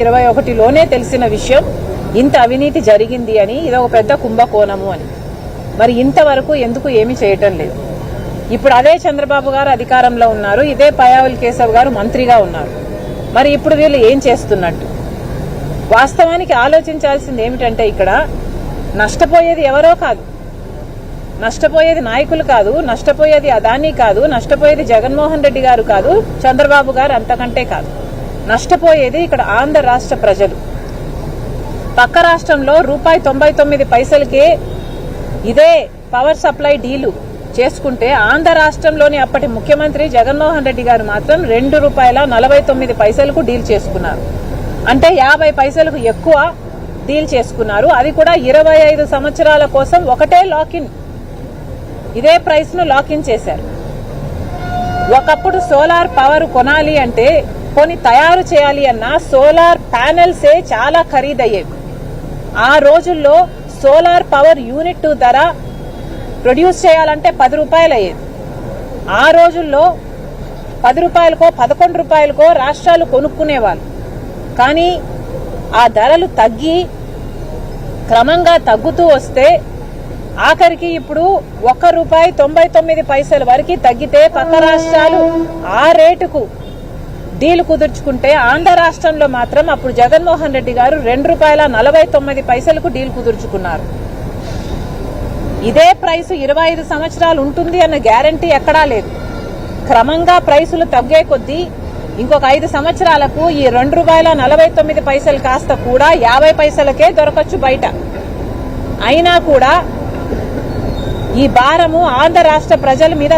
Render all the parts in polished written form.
2021లోనే తెలిసిన విషయం ఇంత అవినీతి జరిగింది అని, ఇదొక పెద్ద కుంభకోణము అని. మరి ఇంతవరకు ఎందుకు ఏమీ చేయటం లేదు? ఇప్పుడు అదే చంద్రబాబు గారు అధికారంలో ఉన్నారు, ఇదే పయావుల్ కేశవ్ గారు మంత్రిగా ఉన్నారు. మరి ఇప్పుడు వీళ్ళు ఏం చేస్తున్నట్టు? వాస్తవానికి ఆలోచించాల్సింది ఏమిటంటే, ఇక్కడ నష్టపోయేది ఎవరో కాదు, నష్టపోయేది నాయకులు కాదు, నష్టపోయేది అదానీ కాదు, నష్టపోయేది జగన్మోహన్ రెడ్డి గారు కాదు, చంద్రబాబు గారు అంతకంటే కాదు. నష్టపోయేది ఇక్కడ ఆంధ్ర రాష్ట్ర ప్రజలు. పక్క రాష్ట్రంలో ₹99 ఇదే పవర్ సప్లై డీలు చేసుకుంటే, ఆంధ్ర రాష్ట్రంలోని అప్పటి ముఖ్యమంత్రి జగన్మోహన్ రెడ్డి గారు మాత్రం ₹2.49 డీల్ చేసుకున్నారు. అంటే 50 పైసలకు ఎక్కువ డీల్ చేసుకున్నారు. అది కూడా 25 సంవత్సరాల కోసం ఒకటే లాకిన్, ఇదే ప్రైస్ ను లాకిన్ చేశారు. ఒకప్పుడు సోలార్ పవర్ కొనాలి అంటే, కొని తయారు చేయాలి అన్నా సోలార్ ప్యానెల్సే చాలా ఖరీదయ్యేవి. ఆ రోజుల్లో సోలార్ పవర్ యూనిట్ ధర ప్రొడ్యూస్ చేయాలంటే ₹10 అయ్యేది. ఆ రోజుల్లో ₹10కో ₹11కో రాష్ట్రాలు కొనుక్కునేవాళ్ళు. కానీ ఆ ధరలు తగ్గి క్రమంగా తగ్గుతూ వస్తే ఆఖరికి ఇప్పుడు ₹1.99 వరకు తగ్గితే పక్క రాష్ట్రాలు ఆ రేటుకు డీల్ కుదుర్చుకుంటే, ఆంధ్ర రాష్ట్రంలో మాత్రం అప్పుడు జగన్మోహన్ రెడ్డి గారు ₹2.49 డీల్ కుదుర్చుకున్నారు. ఇదే ప్రైస్ 25 సంవత్సరాలు ఉంటుంది అన్న గ్యారంటీ ఎక్కడా లేదు. క్రమంగా ప్రైసులు తగ్గే కొద్దీ ఇంకొక 5 సంవత్సరాలకు ఈ ₹2.49 కాస్త కూడా 50 పైసలకే దొరకచ్చు బయట. అయినా కూడా ఈ భారము ఆంధ్ర రాష్ట్ర ప్రజల మీద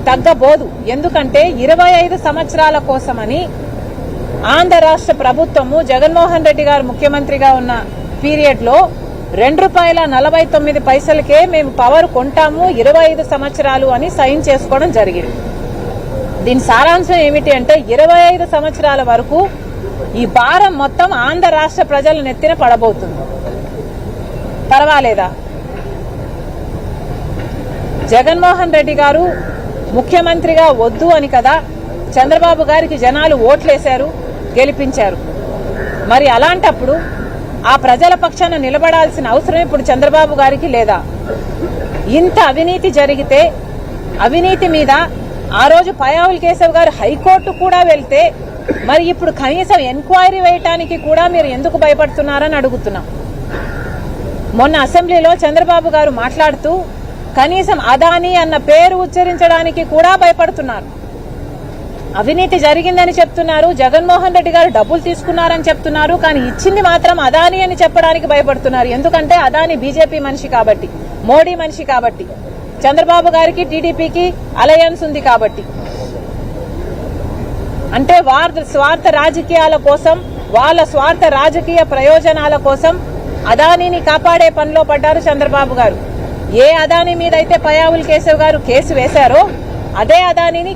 తగ్గబోదు. ఎందుకంటే 25 సంవత్సరాల కోసమని ఆంధ్ర రాష్ట్ర ప్రభుత్వము జగన్మోహన్ రెడ్డి గారు ముఖ్యమంత్రిగా ఉన్న పీరియడ్ లో ₹2.49 మేము పవర్ కొంటాము 25 సంవత్సరాలు అని సైన్ చేసుకోవడం జరిగింది. దీని సారాంశం ఏమిటి అంటే, 25 సంవత్సరాల వరకు ఈ భారం మొత్తం ఆంధ్ర రాష్ట్ర ప్రజల నెత్తిన పడబోతుంది. పర్వాలేదా? జగన్మోహన్ రెడ్డి గారు ముఖ్యమంత్రిగా వద్దు అని కదా చంద్రబాబు గారికి జనాలు ఓట్లేశారు, గెలిపించారు. మరి అలాంటప్పుడు ఆ ప్రజల పక్షాన నిలబడాల్సిన అవసరం ఇప్పుడు చంద్రబాబు గారికి లేదా? ఇంత అవినీతి జరిగితే, అవినీతి మీద ఆ రోజు పయావుల్ కేశవ్ గారు హైకోర్టు కూడా వెళ్తే, మరి ఇప్పుడు కనీసం ఎంక్వైరీ వేయటానికి కూడా మీరు ఎందుకు భయపడుతున్నారని అడుగుతున్నాం. మొన్న అసెంబ్లీలో చంద్రబాబు గారు మాట్లాడుతూ కనీసం అదానీ అన్న పేరు ఉచ్చరించడానికి కూడా భయపడుతున్నారు. అవినీతి జరిగిందని చెప్తున్నారు, జగన్మోహన్ రెడ్డి గారు డబ్బులు తీసుకున్నారని చెప్తున్నారు, కానీ ఇచ్చింది మాత్రం అదానీ అని చెప్పడానికి భయపడుతున్నారు. ఎందుకంటే అదానీ బీజేపీ మనిషి కాబట్టి, మోడీ మనిషి కాబట్టి, చంద్రబాబు గారికి టీడీపీకి అలయన్స్ ఉంది కాబట్టి. అంటే స్వార్థ రాజకీయాల కోసం, వాళ్ళ స్వార్థ రాజకీయ ప్రయోజనాల కోసం అదానీని కాపాడే పనిలో పడ్డారు చంద్రబాబు గారు. ఏ అదానీ మీద అయితే పయావుల్ కేశవ్ గారు కేసు వేశారో అదే అదానీని